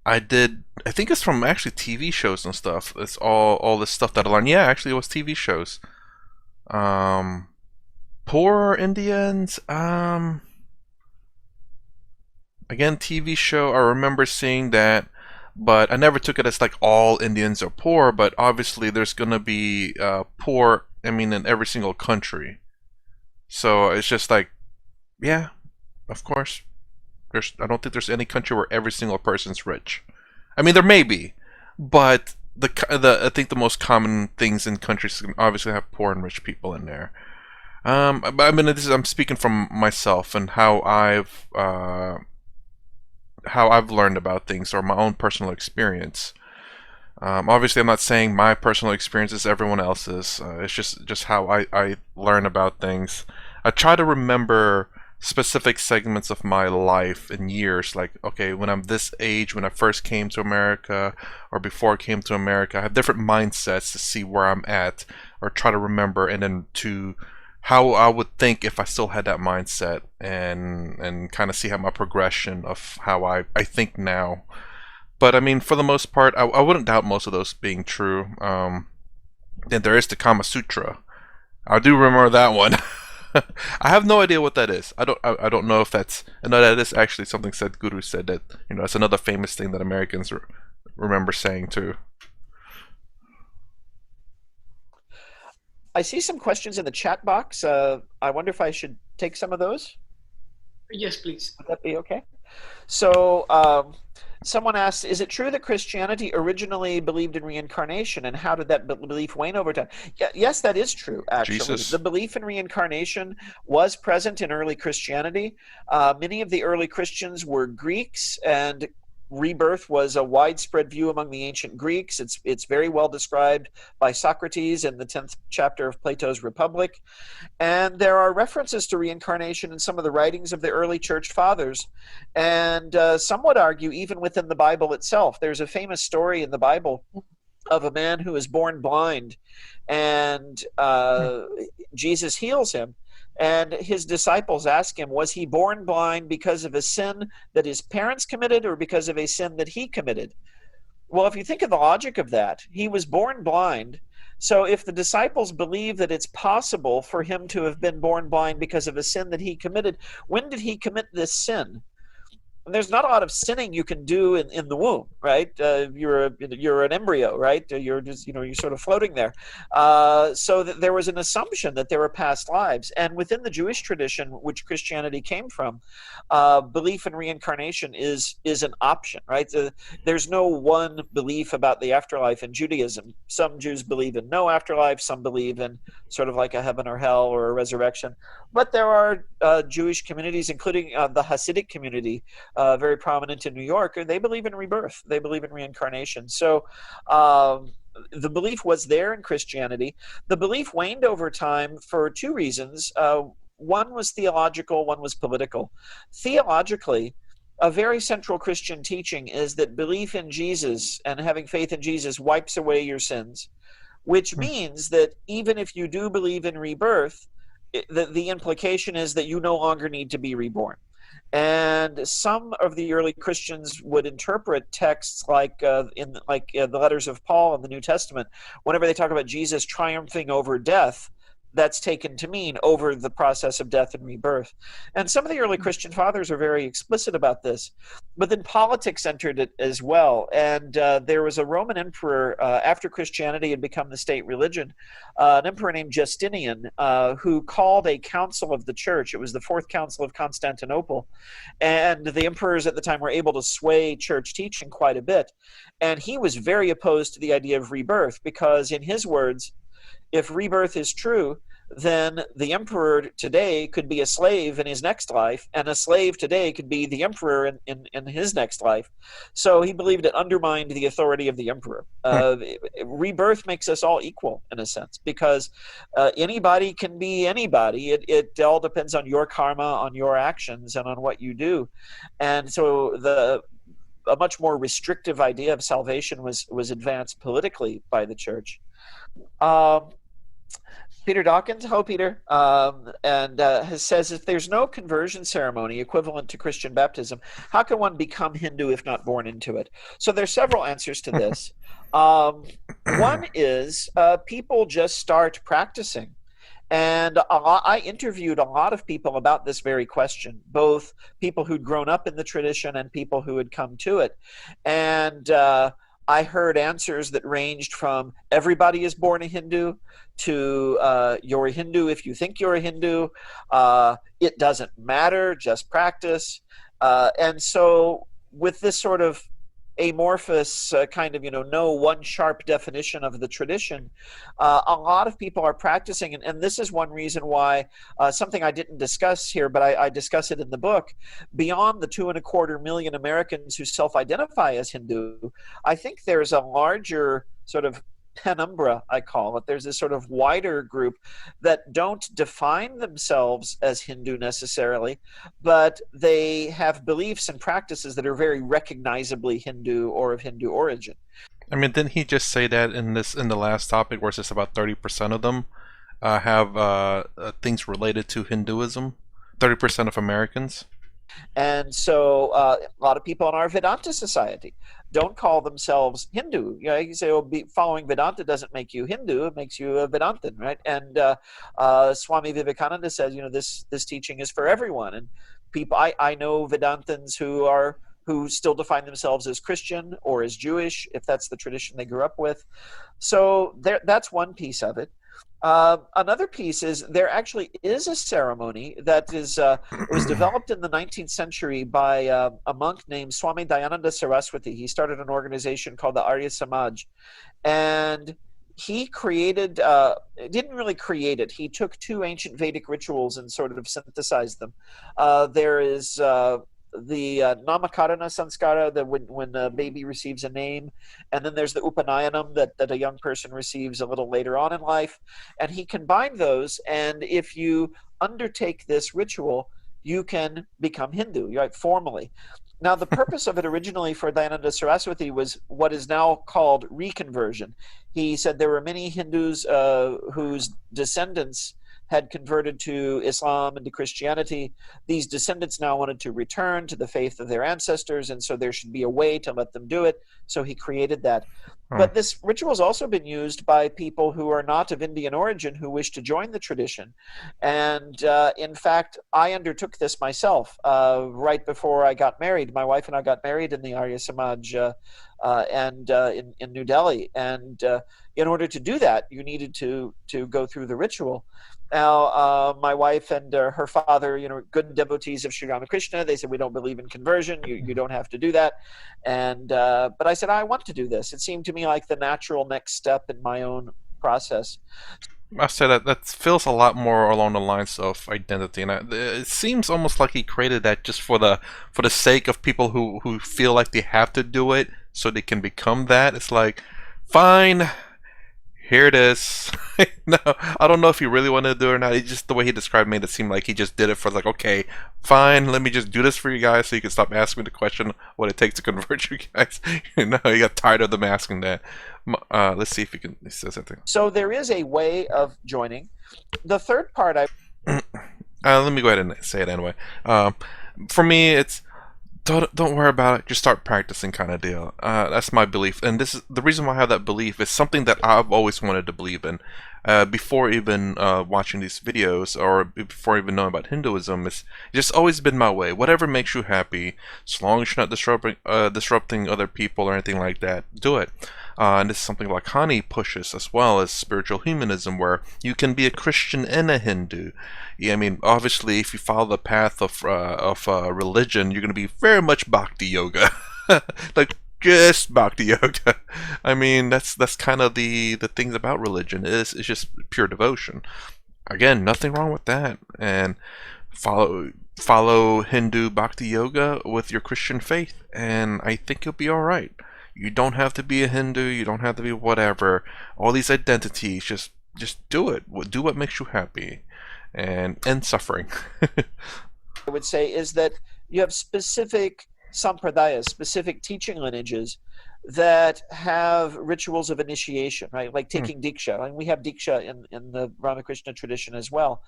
I think it's from actually TV shows and stuff. It's all this stuff that I learned. Yeah, actually it was TV shows. Poor Indians, again, TV show, I remember seeing that. But I never took it as like all Indians are poor, but obviously there's gonna be poor, I mean, in every single country. So it's just like, yeah, of course. I don't think there's any country where every single person's rich. I mean, there may be, but I think the most common things in countries obviously have poor and rich people in there. But I mean, I'm speaking from myself and how I've learned about things or my own personal experience. Obviously, I'm not saying my personal experience is everyone else's. It's just how I learn about things. I try to remember specific segments of my life in years. Like, okay, when I'm this age, when I first came to America, or before I came to America, I have different mindsets to see where I'm at, or try to remember, and then to how I would think if I still had that mindset, and kind of see how my progression of how I think now. But I mean, for the most part, I wouldn't doubt most of those being true. Then there is the Kama Sutra. I do remember that one. I have no idea what that is. I don't know if that's. I know that is actually something Sadhguru said, that that's another famous thing that Americans remember saying too. I see some questions in the chat box. I wonder if I should take some of those. Yes, please. Would that be okay? So someone asks, is it true that Christianity originally believed in reincarnation, and how did that belief wane over time? Yes, that is true, actually. Jesus. The belief in reincarnation was present in early Christianity. Many of the early Christians were Greeks, and rebirth was a widespread view among the ancient Greeks. It's very well described by Socrates in the 10th chapter of Plato's Republic. And there are references to reincarnation in some of the writings of the early church fathers. And some would argue even within the Bible itself. There's a famous story in the Bible of a man who is born blind, and Jesus heals him. And his disciples ask him, was he born blind because of a sin that his parents committed, or because of a sin that he committed? Well, if you think of the logic of that, he was born blind. So if the disciples believe that it's possible for him to have been born blind because of a sin that he committed, when did he commit this sin? there's not a lot of sinning you can do in the womb, right? You're an embryo, right? You're just, you're sort of floating there. So that there was an assumption that there were past lives. And within the Jewish tradition, which Christianity came from, belief in reincarnation is an option, right? There's no one belief about the afterlife in Judaism. Some Jews believe in no afterlife. Some believe in sort of like a heaven or hell or a resurrection. But there are Jewish communities, including the Hasidic community, very prominent in New York, and they believe in rebirth. They believe in reincarnation. So the belief was there in Christianity. The belief waned over time for two reasons. One was theological, one was political. Theologically, a very central Christian teaching is that belief in Jesus and having faith in Jesus wipes away your sins, which means that even if you do believe in rebirth, the implication is that you no longer need to be reborn. And some of the early Christians would interpret texts like the letters of Paul in the New Testament. Whenever they talk about Jesus triumphing over death, that's taken to mean over the process of death and rebirth. And some of the early Christian fathers are very explicit about this. But then politics entered it as well. And there was a Roman emperor, after Christianity had become the state religion, an emperor named Justinian, who called a council of the church. It was the Fourth Council of Constantinople. And the emperors at the time were able to sway church teaching quite a bit. And he was very opposed to the idea of rebirth because, in his words, if rebirth is true, then the emperor today could be a slave in his next life, and a slave today could be the emperor in his next life. So he believed it undermined the authority of the emperor. Rebirth makes us all equal, in a sense, because anybody can be anybody. It all depends on your karma, on your actions, and on what you do. And so a much more restrictive idea of salvation was advanced politically by the church. Peter Dawkins, hello Peter, says, if there's no conversion ceremony equivalent to Christian baptism, how can one become Hindu if not born into it? So there's several answers to this. One is people just start practicing. And I interviewed a lot of people about this very question, both people who'd grown up in the tradition and people who had come to it. And I heard answers that ranged from everybody is born a Hindu to you're a Hindu if you think you're a Hindu. It doesn't matter, just practice. And so with this sort of amorphous kind of, no one sharp definition of the tradition, a lot of people are practicing. And this is one reason why something I didn't discuss here, but I discuss it in the book. Beyond the 2.25 million Americans who self-identify as Hindu, I think there's a larger sort of penumbra, I call it. There's this sort of wider group that don't define themselves as Hindu necessarily, but they have beliefs and practices that are very recognizably Hindu or of Hindu origin. I mean, didn't he just say that in the last topic, where it's just about 30% of them have things related to Hinduism? 30% of Americans. And so a lot of people in our Vedanta society don't call themselves Hindu. You say, following Vedanta doesn't make you Hindu, it makes you a Vedantin, right? And Swami Vivekananda says, this teaching is for everyone. And people, I know Vedantins who still define themselves as Christian or as Jewish, if that's the tradition they grew up with. So that's one piece of it. Another piece is there actually is a ceremony that was developed in the 19th century by a monk named Swami Dayananda Saraswati. He started an organization called the Arya Samaj, and he created, didn't really create it. He took two ancient Vedic rituals and sort of synthesized them. There is the Namakarana Sanskara, that when a baby receives a name, and then there's the Upanayanam that a young person receives a little later on in life. And he combined those, and if you undertake this ritual, you can become Hindu, right, formally. Now, the purpose of it originally for Dayananda Saraswati was what is now called reconversion. He said there were many Hindus whose descendants had converted to Islam and to Christianity. These descendants now wanted to return to the faith of their ancestors, and so there should be a way to let them do it. So he created that. But this ritual has also been used by people who are not of Indian origin who wish to join the tradition. And in fact, I undertook this myself right before I got married. My wife and I got married in the Arya Samaj in New Delhi. And in order to do that, you needed to go through the ritual. Now, my wife and her father, good devotees of Sri Ramakrishna, they said, we don't believe in conversion. You don't have to do that. And but I said, I want to do this. It seemed to me like the natural next step in my own process. I say that feels a lot more along the lines of identity, and it seems almost like he created that just for the sake of people who feel like they have to do it so they can become that. It's like, fine, here it is. No, I don't know if he really wanted to do it or not. It's just the way he described made it seem like he just did it for like, okay, fine, let me just do this for you guys so you can stop asking me the question what it takes to convert you guys. He got tired of them asking that. Let's see if he says something. So there is a way of joining. The third part let me go ahead and say it anyway. For me, it's don't worry about it. Just start practicing, kind of deal. That's my belief, and this is the reason why I have that belief. Is something that I've always wanted to believe in. Before even watching these videos, or before even knowing about Hinduism, it's just always been my way. Whatever makes you happy, as long as you're not disrupting other people or anything like that, do it. And this is something Lakhani pushes, as well as spiritual humanism, where you can be a Christian and a Hindu. Yeah, I mean, obviously, if you follow the path of religion, you're going to be very much bhakti yoga, like just bhakti yoga. I mean, that's kind of the things about religion. It's just pure devotion. Again, nothing wrong with that, and follow Hindu bhakti yoga with your Christian faith, and I think you'll be all right. You don't have to be a Hindu. You don't have to be whatever. All these identities, just do it. Do what makes you happy, and end suffering. I would say is that you have specific sampradayas, specific teaching lineages that have rituals of initiation, right? Like taking diksha. And we have diksha in the Ramakrishna tradition as well.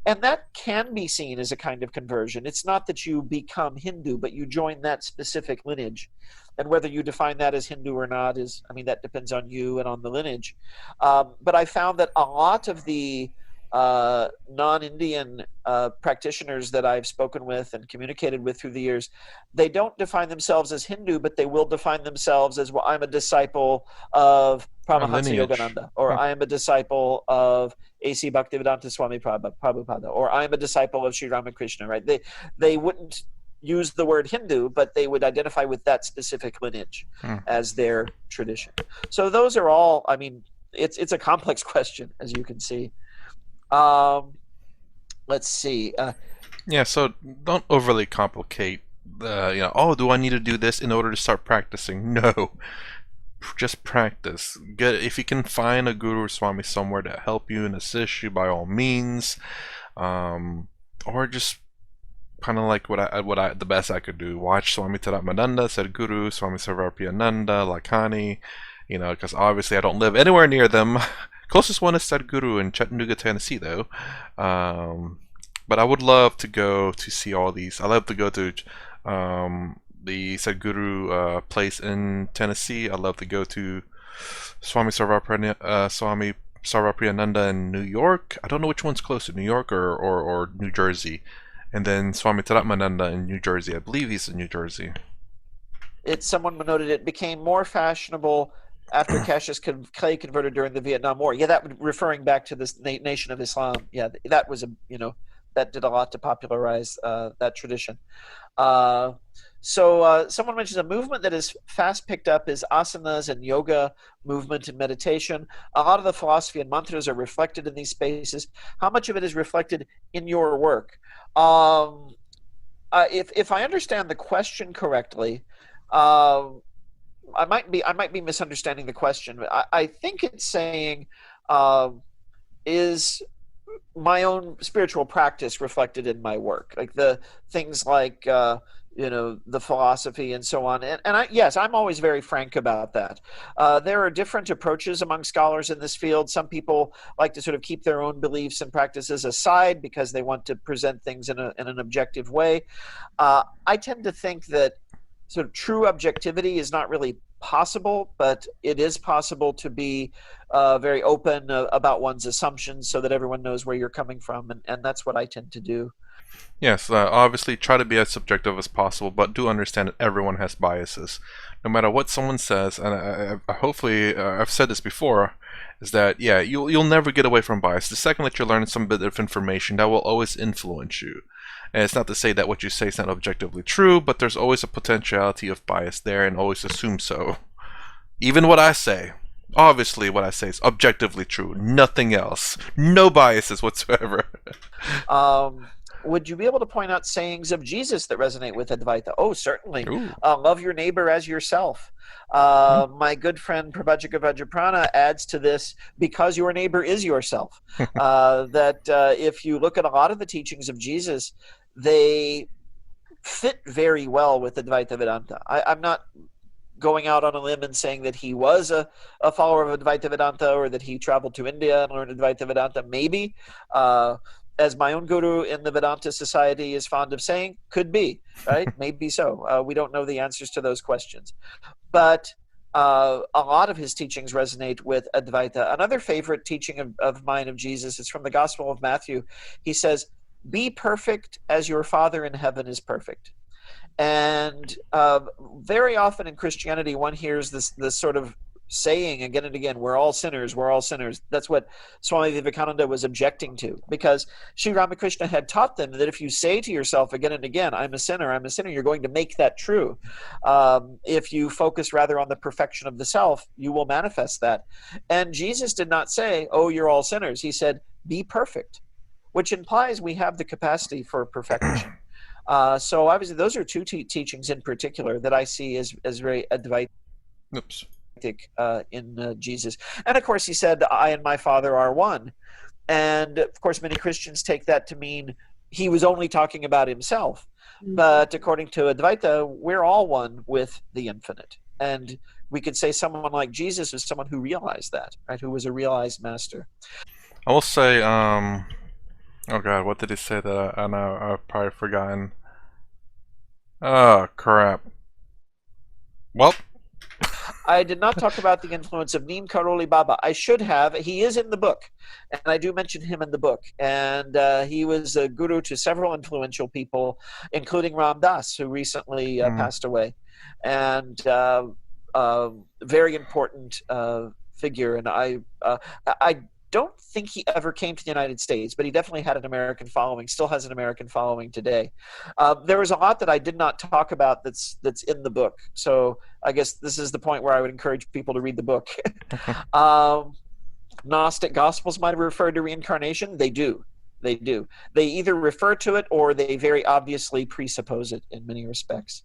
And that can be seen as a kind of conversion. It's not that you become Hindu, but you join that specific lineage. And whether you define that as Hindu or not that depends on you and on the lineage. But I found that a lot of the non-Indian practitioners that I've spoken with and communicated with through the years, they don't define themselves as Hindu, but they will define themselves as, well, I'm a disciple of Paramahansa Yogananda, or I am a disciple of A.C. Bhaktivedanta Swami Prabhupada, or I'm a disciple of Sri Ramakrishna, right? They wouldn't use the word Hindu, but they would identify with that specific lineage as their tradition. So those are all, it's a complex question, as you can see. Let's see. So don't overly complicate. Do I need to do this in order to start practicing? No, just practice. If you can find a guru or swami somewhere to help you and assist you, by all means. Or just kind of like the best I could do. Watch Swami Taratmananda, Sadhguru, Swami Sarvapriyananda, Lakhani. Because obviously I don't live anywhere near them. Closest one is Sadhguru in Chattanooga, Tennessee, though. But I would love to go to see all these. I love to go to the Sadhguru place in Tennessee. I love to go to Swami Sarvapriyananda in New York. I don't know which one's closer, New York or New Jersey. And then Swami Taratmananda in New Jersey. I believe he's in New Jersey. Someone noted it became more fashionable after Cassius Clay converted during the Vietnam War. Yeah, that referring back to this Nation of Islam. Yeah, that was that did a lot to popularize that tradition. So someone mentions a movement that is fast picked up is asanas and yoga movement and meditation. A lot of the philosophy and mantras are reflected in these spaces. How much of it is reflected in your work? If I understand the question correctly, I might be misunderstanding the question, but I think it's saying, is my own spiritual practice reflected in my work, like the things like the philosophy and so on. And yes, I'm always very frank about that. There are different approaches among scholars in this field. Some people like to sort of keep their own beliefs and practices aside because they want to present things in an objective way. I tend to think that sort of true objectivity is not really possible, but it is possible to be very open about one's assumptions so that everyone knows where you're coming from, and that's what I tend to do. Yes, obviously try to be as subjective as possible, but do understand that everyone has biases. No matter what someone says, and hopefully I've said this before, is that yeah, you'll never get away from bias. The second that you're learning some bit of information, that will always influence you. And it's not to say that what you say is not objectively true, but there's always a potentiality of bias there, and always assume so. Even what I say, obviously what I say is objectively true, nothing else. No biases whatsoever. Would you be able to point out sayings of Jesus that resonate with Advaita? Oh, certainly. Ooh. Love your neighbor as yourself. My good friend Prabhajika Vajraprana adds to this, because your neighbor is yourself. That if you look at a lot of the teachings of Jesus, they fit very well with Advaita Vedanta. I'm not going out on a limb and saying that he was a follower of Advaita Vedanta, or that he traveled to India and learned Advaita Vedanta. Maybe. As my own guru in the Vedanta Society is fond of saying, could be, right? Maybe so. We don't know the answers to those questions. But a lot of his teachings resonate with Advaita. Another favorite teaching of mine of Jesus is from the Gospel of Matthew. He says, be perfect as your Father in heaven is perfect. And very often in Christianity, one hears this sort of saying again and again, we're all sinners, we're all sinners. That's what Swami Vivekananda was objecting to, because Sri Ramakrishna had taught them that if you say to yourself again and again, I'm a sinner, you're going to make that true. If you focus rather on the perfection of the self, you will manifest that. And Jesus did not say, oh, you're all sinners. He said, be perfect, which implies we have the capacity for perfection. So obviously those are two teachings in particular that I see as very Advaita. Oops. In Jesus. And of course he said, I and my Father are one. And of course many Christians take that to mean he was only talking about himself. But according to Advaita, we're all one with the infinite. And we could say someone like Jesus is someone who realized that, right? Who was a realized master. I will say, oh god, what did he say that I know I've probably forgotten? Oh crap. Well, I did not talk about the influence of Neem Karoli Baba. I should have. He is in the book, and I do mention him in the book. And he was a guru to several influential people, including Ram Das, who recently passed away. And very important figure. And I don't think he ever came to the United States, but he definitely had an American following, still has an American following today. There was a lot that I did not talk about that's in the book. So I guess this is the point where I would encourage people to read the book. Gnostic Gospels might have referred to reincarnation. They do. They do. They either refer to it or they very obviously presuppose it in many respects.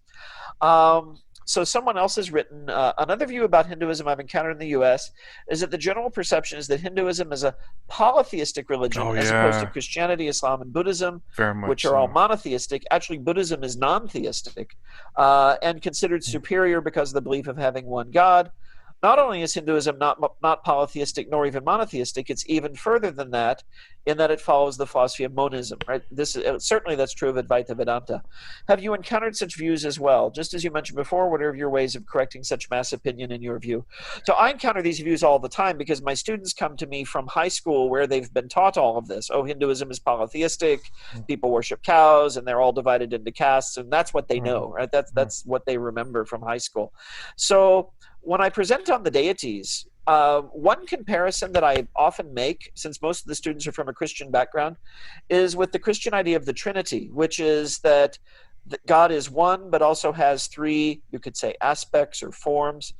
So someone else has written, another view about Hinduism I've encountered in the U.S. is that the general perception is that Hinduism is a polytheistic religion as opposed to Christianity, Islam, and Buddhism, which are all monotheistic. Actually, Buddhism is non-theistic and considered superior because of the belief of having one God. Not only is Hinduism not polytheistic nor even monotheistic, it's even further than that in that it follows the philosophy of monism. Right? Certainly that's true of Advaita Vedanta. Have you encountered such views as well? Just as you mentioned before, what are your ways of correcting such mass opinion in your view? So I encounter these views all the time because my students come to me from high school where they've been taught all of this. Oh, Hinduism is polytheistic, people worship cows, and they're all divided into castes, and that's what they know. Right? That's what they remember from high school. So when I present on the deities, one comparison that I often make, since most of the students are from a Christian background, is with the Christian idea of the Trinity, which is that God is one, but also has three, you could say, aspects or forms.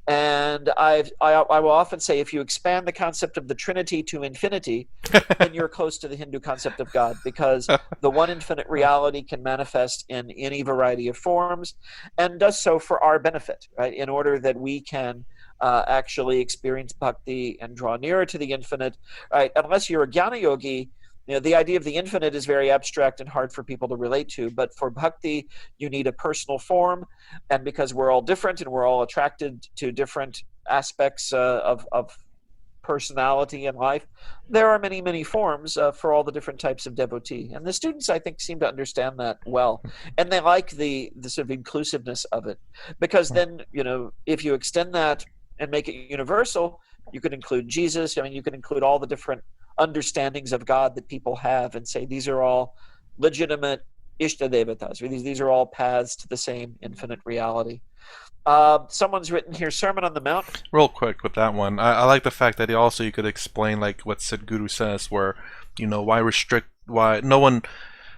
And I will often say, if you expand the concept of the Trinity to infinity, then you're close to the Hindu concept of God, because the one infinite reality can manifest in any variety of forms, and does so for our benefit, right? In order that we can actually experience bhakti and draw nearer to the infinite, right? Unless you're a jnana yogi, you know, the idea of the infinite is very abstract and hard for people to relate to. But for bhakti, you need a personal form. And because we're all different and we're all attracted to different aspects of personality in life, there are many, many forms for all the different types of devotee. And the students, I think, seem to understand that well. And they like the sort of inclusiveness of it. Because then, if you extend that and make it universal, you could include Jesus. I mean, you could include all the different understandings of God that people have and say these are all legitimate Ishtadevatas. These are all paths to the same infinite reality. Someone's written here, Sermon on the Mount. Real quick with that one, I like the fact that you could explain like what Sadhguru says, where why restrict, why no one,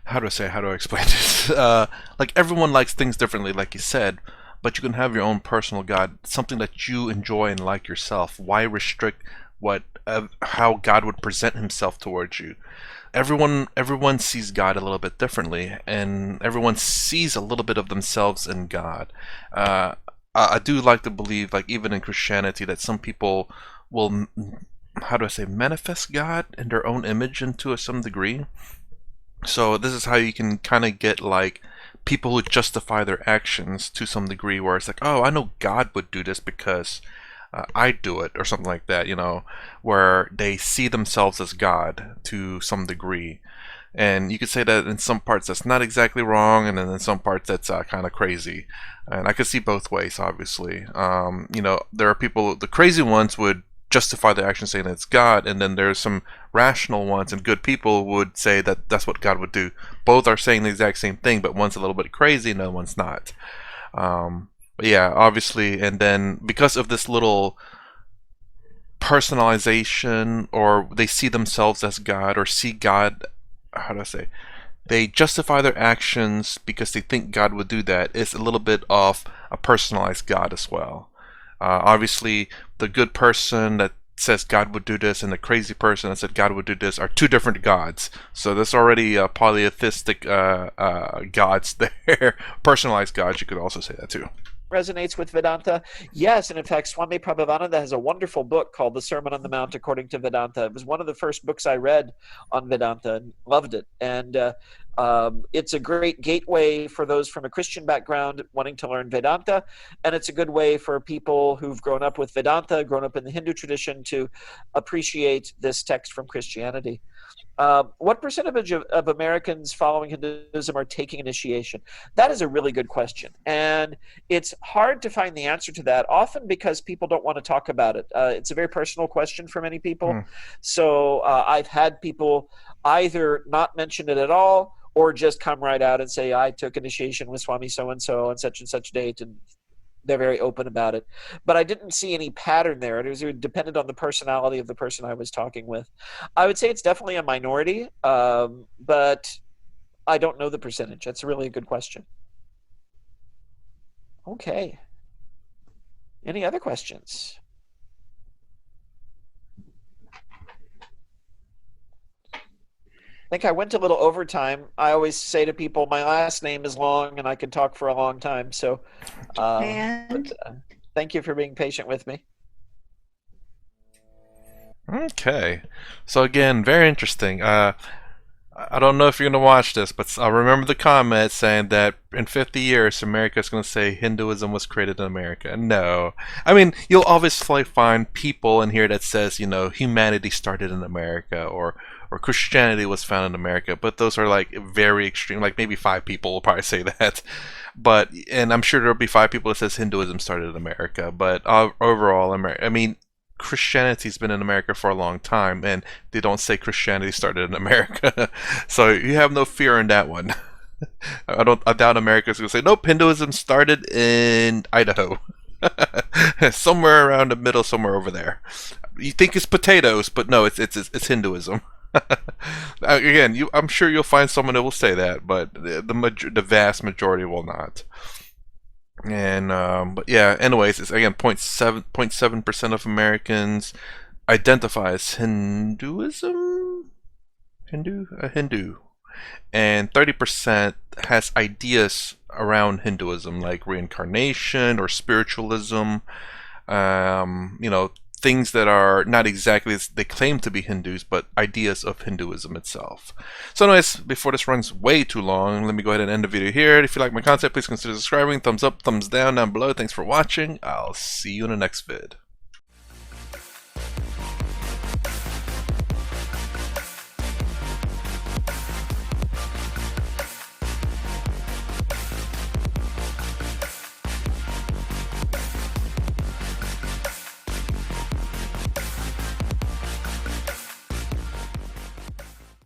how do I explain this? Like everyone likes things differently, like you said, but you can have your own personal God, something that you enjoy and like yourself. Why restrict how God would present Himself towards you? Everyone sees God a little bit differently, and everyone sees a little bit of themselves in God. I do like to believe, like even in Christianity, that some people will, manifest God in their own image into some degree. So this is how you can kind of get like people who justify their actions to some degree, where it's like, oh, I know God would do this because I do it, or something like that, where they see themselves as God to some degree. And you could say that in some parts that's not exactly wrong, and then in some parts that's kind of crazy. And I could see both ways, obviously. There are people, the crazy ones would justify their actions saying it's God, and then there's some rational ones and good people would say that that's what God would do. Both are saying the exact same thing, but one's a little bit crazy and the other one's not. But yeah, obviously, and then because of this little personalization, or they see themselves as God, or see God, they justify their actions because they think God would do that. It's a little bit of a personalized God as well. Obviously, the good person that says God would do this and the crazy person that said God would do this are two different gods. So there's already polytheistic gods there. Personalized gods, you could also say that too. Resonates with Vedanta? Yes, and in fact, Swami Prabhavananda has a wonderful book called The Sermon on the Mount According to Vedanta. It was one of the first books I read on Vedanta and loved it. And it's a great gateway for those from a Christian background wanting to learn Vedanta, and it's a good way for people who've grown up with Vedanta, grown up in the Hindu tradition, to appreciate this text from Christianity. What percentage of Americans following Hinduism are taking initiation? That is a really good question. And it's hard to find the answer to that, often because people don't want to talk about it. It's a very personal question for many people. So I've had people either not mention it at all, or just come right out and say, I took initiation with Swami so-and-so on such and such date, and they're very open about it. But I didn't see any pattern there. It depended on the personality of the person I was talking with. I would say it's definitely a minority, but I don't know the percentage. That's really a good question. Okay. Any other questions? I think I went a little overtime. I always say to people, my last name is long and I can talk for a long time. So thank you for being patient with me. Okay. So again, very interesting. I don't know if you're going to watch this, but I remember the comment saying that in 50 years, America is going to say Hinduism was created in America. No. I mean, you'll obviously find people in here that says, humanity started in America, or Christianity was founded in America, but those are like very extreme. Like maybe 5 people will probably say that. And I'm sure there'll be 5 people that says Hinduism started in America. But overall, Christianity's been in America for a long time, and they don't say Christianity started in America. So you have no fear in that one. I doubt America's gonna say, nope, Hinduism started in Idaho. Somewhere around the middle, somewhere over there. You think it's potatoes, but no, it's Hinduism. Again, I'm sure you'll find someone that will say that, but the vast majority will not. And but yeah, anyways, it's again 0.7% of Americans identify as Hinduism, Hindu, and 30% has ideas around Hinduism, like reincarnation or spiritualism. Things that are not exactly as they claim to be Hindus, but ideas of Hinduism itself. So anyways, before this runs way too long, let me go ahead and end the video here. If you like my content, please consider subscribing. Thumbs up, thumbs down below. Thanks for watching. I'll see you in the next vid.